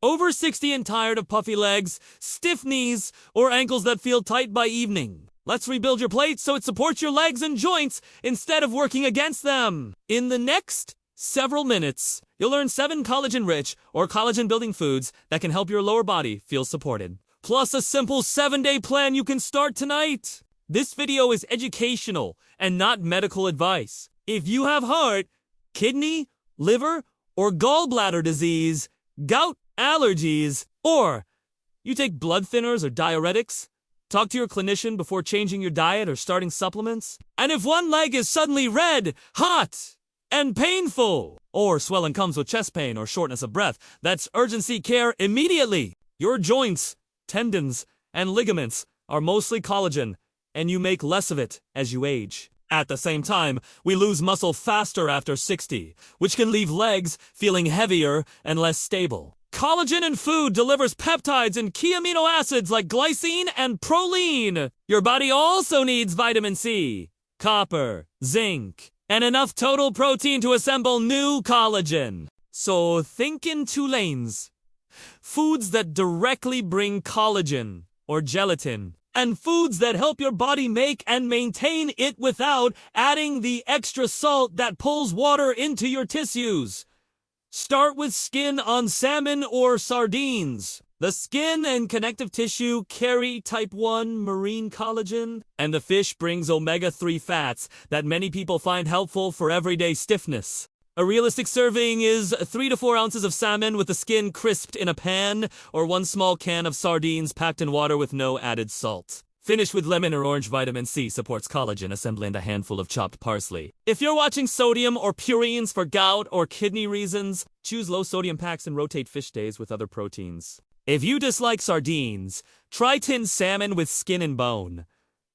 Over 60 and tired of puffy legs, stiff knees, or ankles that feel tight by evening? Let's rebuild your plate so it supports your legs and joints instead of working against them. In the next several minutes, you'll learn 7 collagen-rich or collagen-building foods that can help your lower body feel supported. Plus a simple 7-day plan you can start tonight. This video is educational and not medical advice. If you have heart, kidney, liver, or gallbladder disease, gout, allergies, or you take blood thinners or diuretics, talk to your clinician before changing your diet or starting supplements. And if one leg is suddenly red, hot, and painful, or swelling comes with chest pain or shortness of breath, that's urgency care immediately. Your joints, tendons, and ligaments are mostly collagen, and you make less of it as you age. At the same time, we lose muscle faster after 60, which can leave legs feeling heavier and less stable. Collagen in food delivers peptides and key amino acids like glycine and proline. Your body also needs vitamin C, copper, zinc, and enough total protein to assemble new collagen. So think in 2 lanes. Foods that directly bring collagen or gelatin, and foods that help your body make and maintain it without adding the extra salt that pulls water into your tissues. Start with skin on salmon or sardines. The skin and connective tissue carry type 1 marine collagen, and the fish brings omega-3 fats that many people find helpful for everyday stiffness. A realistic serving is 3 to 4 ounces of salmon with the skin crisped in a pan, or 1 small can of sardines packed in water with no added salt. Finish with lemon or orange. Vitamin C supports collagen assembly and a handful of chopped parsley. If you're watching sodium or purines for gout or kidney reasons, choose low sodium packs and rotate fish days with other proteins. If you dislike sardines, try tinned salmon with skin and bone.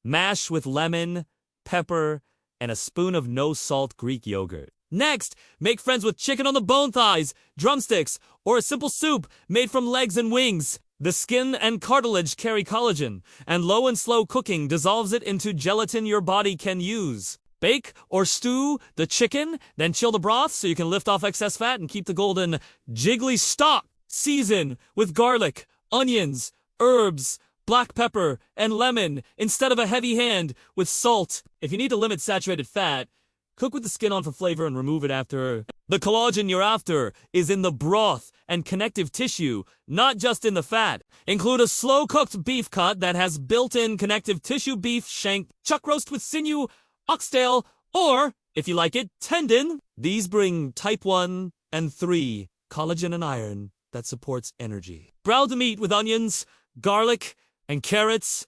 Mash with lemon, pepper, and a spoon of no-salt Greek yogurt. Next, make friends with chicken on the bone thighs, drumsticks, or a simple soup made from legs and wings. The skin and cartilage carry collagen, and low and slow cooking dissolves it into gelatin your body can use. Bake or stew the chicken, then chill the broth so you can lift off excess fat and keep the golden, jiggly stock. Season with garlic, onions, herbs, black pepper, and lemon instead of a heavy hand with salt. If you need to limit saturated fat, cook with the skin on for flavor and remove it after. The collagen you're after is in the broth and connective tissue, not just in the fat. Include a slow-cooked beef cut that has built-in connective tissue beef, shank, chuck roast with sinew, oxtail, or, if you like it, tendon. These bring type 1 and 3 collagen and iron that supports energy. Brown the meat with onions, garlic, and carrots.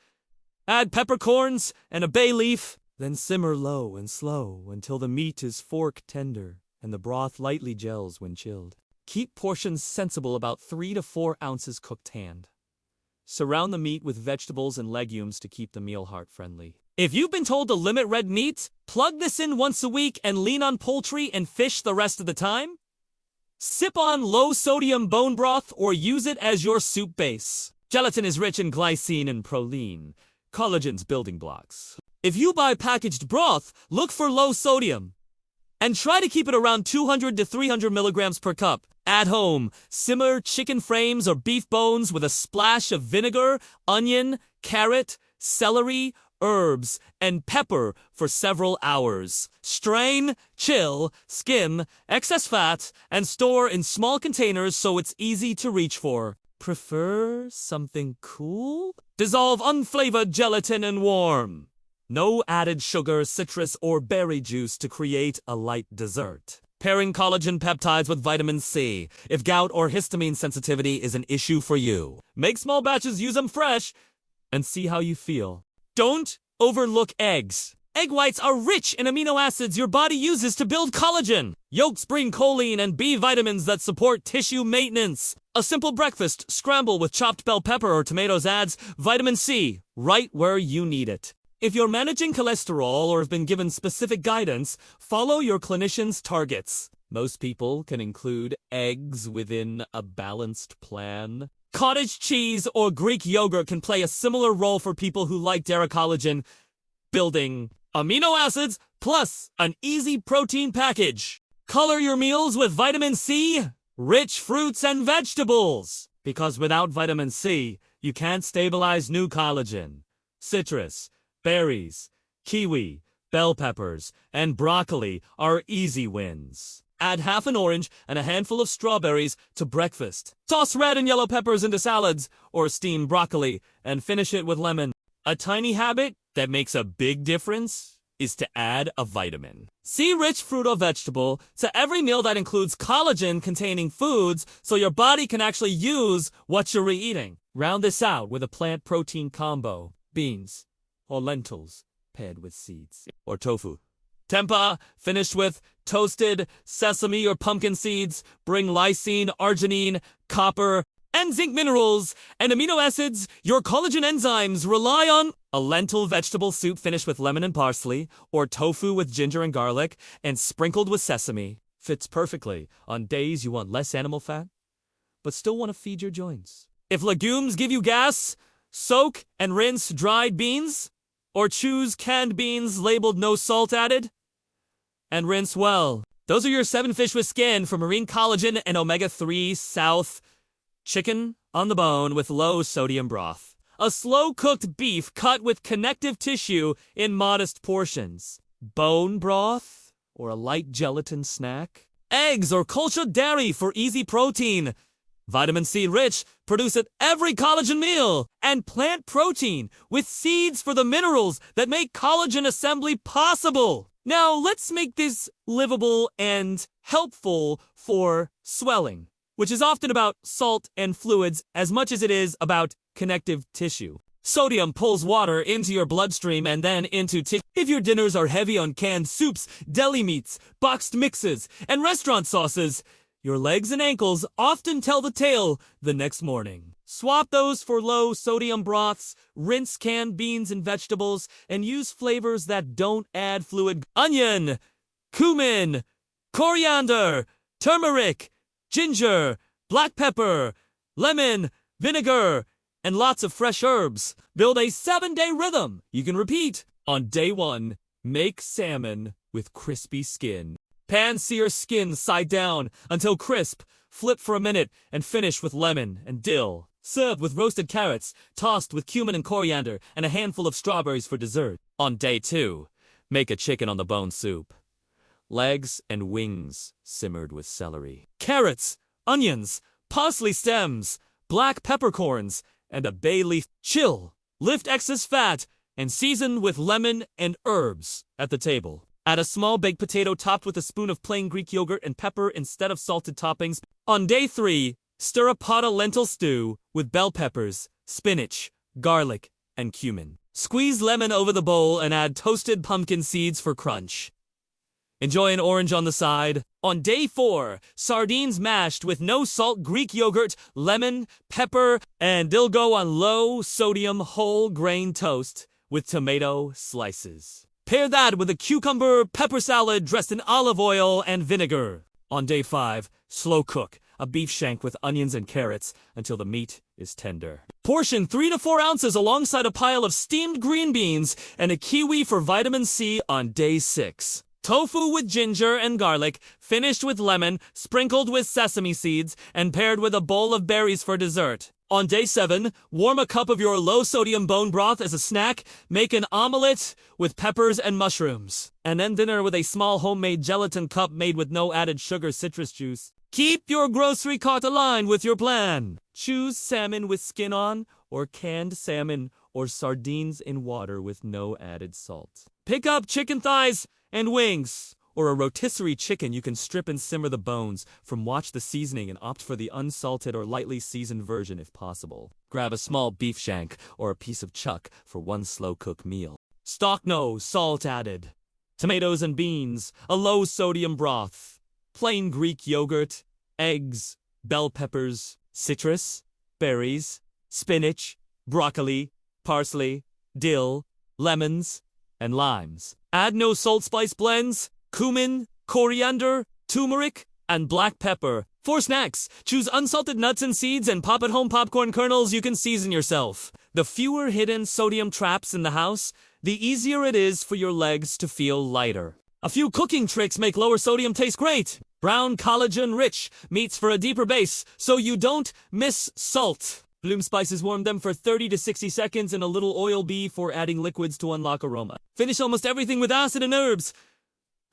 Add peppercorns and a bay leaf. Then simmer low and slow until the meat is fork tender and the broth lightly gels when chilled. Keep portions sensible, about 3 to 4 ounces cooked hand. Surround the meat with vegetables and legumes to keep the meal heart-friendly. If you've been told to limit red meat, plug this in once a week and lean on poultry and fish the rest of the time. Sip on low-sodium bone broth or use it as your soup base. Gelatin is rich in glycine and proline, collagen's building blocks. If you buy packaged broth, look for low sodium. And try to keep it around 200 to 300 milligrams per cup. At home, simmer chicken frames or beef bones with a splash of vinegar, onion, carrot, celery, herbs, and pepper for several hours. Strain, chill, skim, excess fat, and store in small containers so it's easy to reach for. Prefer something cool? Dissolve unflavored gelatin and warm. No added sugar, citrus, or berry juice to create a light dessert. Pairing collagen peptides with vitamin C if gout or histamine sensitivity is an issue for you. Make small batches, use them fresh, and see how you feel. Don't overlook eggs. Egg whites are rich in amino acids your body uses to build collagen. Yolks bring choline and B vitamins that support tissue maintenance. A simple breakfast scramble with chopped bell pepper or tomatoes adds vitamin C right where you need it. If you're managing cholesterol or have been given specific guidance, follow your clinician's targets. Most people can include eggs within a balanced plan. Cottage cheese or Greek yogurt can play a similar role for people who like dairy collagen, building amino acids plus an easy protein package. Color your meals with vitamin C Rich fruits and vegetables, because without vitamin C, you can't stabilize new collagen. Citrus, berries, kiwi, bell peppers, and broccoli are easy wins. Add half an orange and a handful of strawberries to breakfast. Toss red and yellow peppers into salads, or steam broccoli, and finish it with lemon. A tiny habit that makes a big difference is to add a vitamin. See rich fruit or vegetable to every meal that includes collagen-containing foods so your body can actually use what you're eating. Round this out with a plant protein combo, beans or lentils paired with seeds, or tofu. Tempeh, finished with toasted sesame or pumpkin seeds, bring lysine, arginine, copper, and zinc minerals and amino acids your collagen enzymes rely on. A lentil vegetable soup finished with lemon and parsley, or tofu with ginger and garlic, and sprinkled with sesame, fits perfectly on days you want less animal fat, but still want to feed your joints. If legumes give you gas, soak and rinse dried beans, or choose canned beans labeled no salt added, and rinse well. Those are your 7 fish with skin for marine collagen and omega-3 South. Chicken on the bone with low sodium broth. A slow-cooked beef cut with connective tissue in modest portions. Bone broth or a light gelatin snack. Eggs or cultured dairy for easy protein. Vitamin C rich, produce at every collagen meal. And plant protein with seeds for the minerals that make collagen assembly possible. Now let's make this livable and helpful for swelling, which is often about salt and fluids as much as it is about connective tissue. Sodium pulls water into your bloodstream and then into tissue. If your dinners are heavy on canned soups, deli meats, boxed mixes, and restaurant sauces, your legs and ankles often tell the tale the next morning. Swap those for low sodium broths, rinse canned beans and vegetables, and use flavors that don't add fluid. Onion, cumin, coriander, turmeric, ginger, black pepper, lemon, vinegar, and lots of fresh herbs. Build a 7-day rhythm you can repeat. On day 1, make salmon with crispy skin. Pan-sear skin side down until crisp. Flip for a minute and finish with lemon and dill. Serve with roasted carrots, tossed with cumin and coriander, and a handful of strawberries for dessert. On day 2, make a chicken on the bone soup. Legs and wings simmered with celery. Carrots, onions, parsley stems, black peppercorns, and a bay leaf. Chill, lift excess fat, and season with lemon and herbs at the table. Add a small baked potato topped with a spoon of plain Greek yogurt and pepper instead of salted toppings. On day 3, stir a pot of lentil stew with bell peppers, spinach, garlic, and cumin. Squeeze lemon over the bowl and add toasted pumpkin seeds for crunch. Enjoy an orange on the side. On day 4, sardines mashed with no salt Greek yogurt, lemon, pepper, and dill go on low sodium whole grain toast with tomato slices. Pair that with a cucumber pepper salad dressed in olive oil and vinegar. On day 5, slow cook a beef shank with onions and carrots until the meat is tender. Portion 3 to 4 ounces alongside a pile of steamed green beans and a kiwi for vitamin C on day 6. Tofu with ginger and garlic, finished with lemon, sprinkled with sesame seeds, and paired with a bowl of berries for dessert. On day 7, warm a cup of your low-sodium bone broth as a snack, make an omelette with peppers and mushrooms, and end dinner with a small homemade gelatin cup made with no added sugar citrus juice. Keep your grocery cart aligned with your plan. Choose salmon with skin on, or canned salmon, or sardines in water with no added salt. Pick up chicken thighs and wings, or a rotisserie chicken you can strip and simmer the bones from. Watch the seasoning and opt for the unsalted or lightly seasoned version if possible. Grab a small beef shank or a piece of chuck for one slow-cook meal. Stock no salt added. Tomatoes and beans, a low-sodium broth, plain Greek yogurt, eggs, bell peppers, citrus, berries, spinach, broccoli, parsley, dill, lemons, and limes. Add no salt spice blends, cumin, coriander, turmeric, and black pepper. For snacks, choose unsalted nuts and seeds and pop-at-home popcorn kernels you can season yourself. The fewer hidden sodium traps in the house, the easier it is for your legs to feel lighter. A few cooking tricks make lower sodium taste great. Brown collagen-rich meats for a deeper base, so you don't miss salt. Bloom spices warm them for 30 to 60 seconds and a little oil before adding liquids to unlock aroma. Finish almost everything with acid and herbs.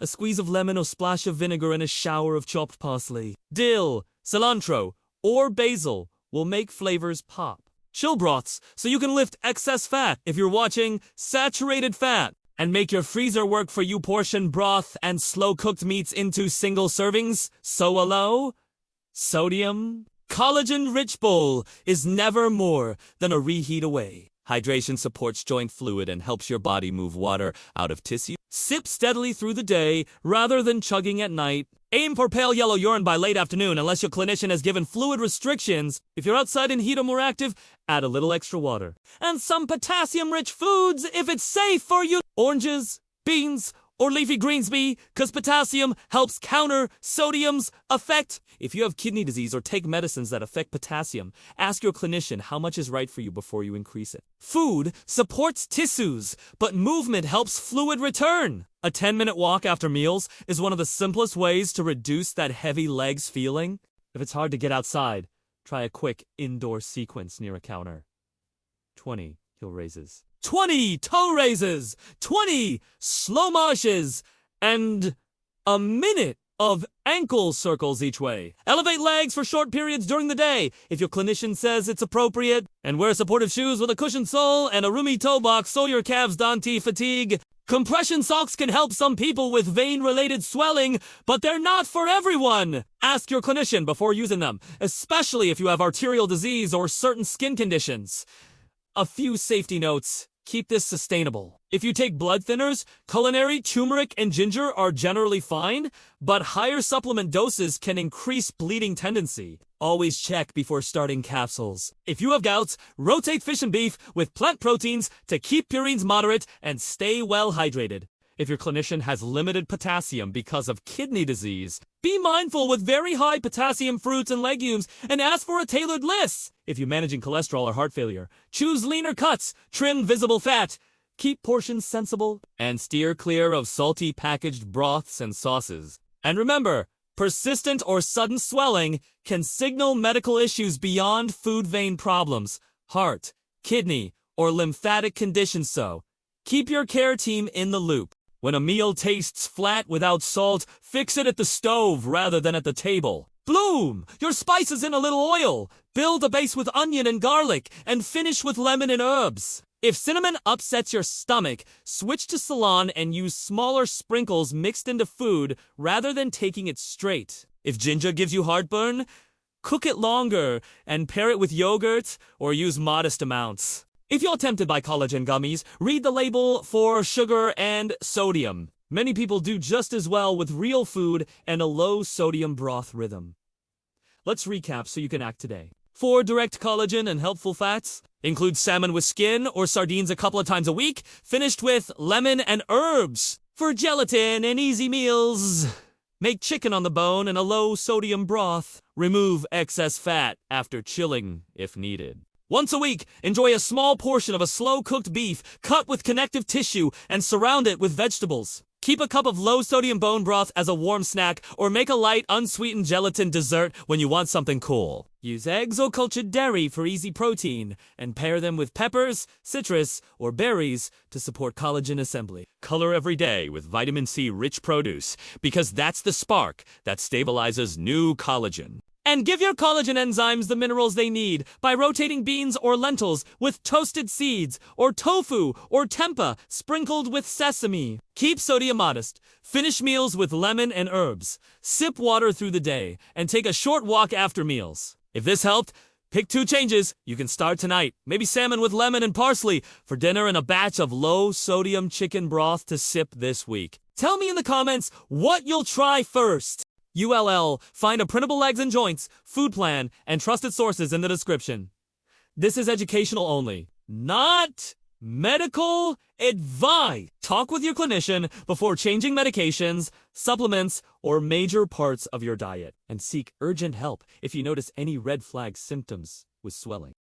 A squeeze of lemon or splash of vinegar and a shower of chopped parsley. Dill, cilantro, or basil will make flavors pop. Chill broths, so you can lift excess fat if you're watching saturated fat. And make your freezer work for you. Portion broth and slow-cooked meats into single servings. So a low sodium collagen-rich bowl is never more than a reheat away. Hydration supports joint fluid and helps your body move water out of tissue. Sip steadily through the day rather than chugging at night. Aim for pale yellow urine by late afternoon unless your clinician has given fluid restrictions. If you're outside and heat are more active, add a little extra water. And some potassium-rich foods if it's safe for you. Oranges, beans, or leafy greens because potassium helps counter sodium's effect. If you have kidney disease or take medicines that affect potassium, ask your clinician how much is right for you before you increase it. Food supports tissues, but movement helps fluid return. A 10-minute walk after meals is one of the simplest ways to reduce that heavy legs feeling. If it's hard to get outside, try a quick indoor sequence near a counter. 20 heel raises. 20 toe raises, 20 slow marches, and a minute of ankle circles each way. Elevate legs for short periods during the day if your clinician says it's appropriate, and wear supportive shoes with a cushioned sole and a roomy toe box so your calves don't fatigue. Compression socks can help some people with vein-related swelling, but they're not for everyone. Ask your clinician before using them, especially if you have arterial disease or certain skin conditions. A few safety notes. Keep this sustainable. If you take blood thinners, culinary, turmeric, and ginger are generally fine, but higher supplement doses can increase bleeding tendency. Always check before starting capsules. If you have gout, rotate fish and beef with plant proteins to keep purines moderate and stay well hydrated. If your clinician has limited potassium because of kidney disease, be mindful with very high potassium fruits and legumes and ask for a tailored list. If you're managing cholesterol or heart failure, choose leaner cuts, trim visible fat, keep portions sensible, and steer clear of salty packaged broths and sauces. And remember, persistent or sudden swelling can signal medical issues beyond food vein problems, heart, kidney, or lymphatic conditions, so keep your care team in the loop. When a meal tastes flat without salt, fix it at the stove rather than at the table. Bloom your spices in a little oil. Build a base with onion and garlic, and finish with lemon and herbs. If cinnamon upsets your stomach, switch to Salmon and use smaller sprinkles mixed into food rather than taking it straight. If ginger gives you heartburn, cook it longer and pair it with yogurt or use modest amounts. If you're tempted by collagen gummies, read the label for sugar and sodium. Many people do just as well with real food and a low-sodium broth rhythm. Let's recap so you can act today. 4 direct collagen and helpful fats. Include salmon with skin or sardines a couple of times a week, finished with lemon and herbs. For gelatin and easy meals, make chicken on the bone and a low-sodium broth. Remove excess fat after chilling if needed. Once a week, enjoy a small portion of a slow-cooked beef cut with connective tissue and surround it with vegetables. Keep a cup of low-sodium bone broth as a warm snack or make a light, unsweetened gelatin dessert when you want something cool. Use eggs or cultured dairy for easy protein and pair them with peppers, citrus, or berries to support collagen assembly. Color every day with vitamin C-rich produce because that's the spark that stabilizes new collagen. And give your collagen enzymes the minerals they need by rotating beans or lentils with toasted seeds, or tofu or tempeh sprinkled with sesame. Keep sodium modest. Finish meals with lemon and herbs. Sip water through the day and take a short walk after meals. If this helped, pick 2 changes. You can start tonight. Maybe salmon with lemon and parsley for dinner and a batch of low-sodium chicken broth to sip this week. Tell me in the comments what you'll try first. ULL, find a printable legs and joints, food plan, and trusted sources in the description. This is educational only, not medical advice. Talk with your clinician before changing medications, supplements, or major parts of your diet, and seek urgent help if you notice any red flag symptoms with swelling.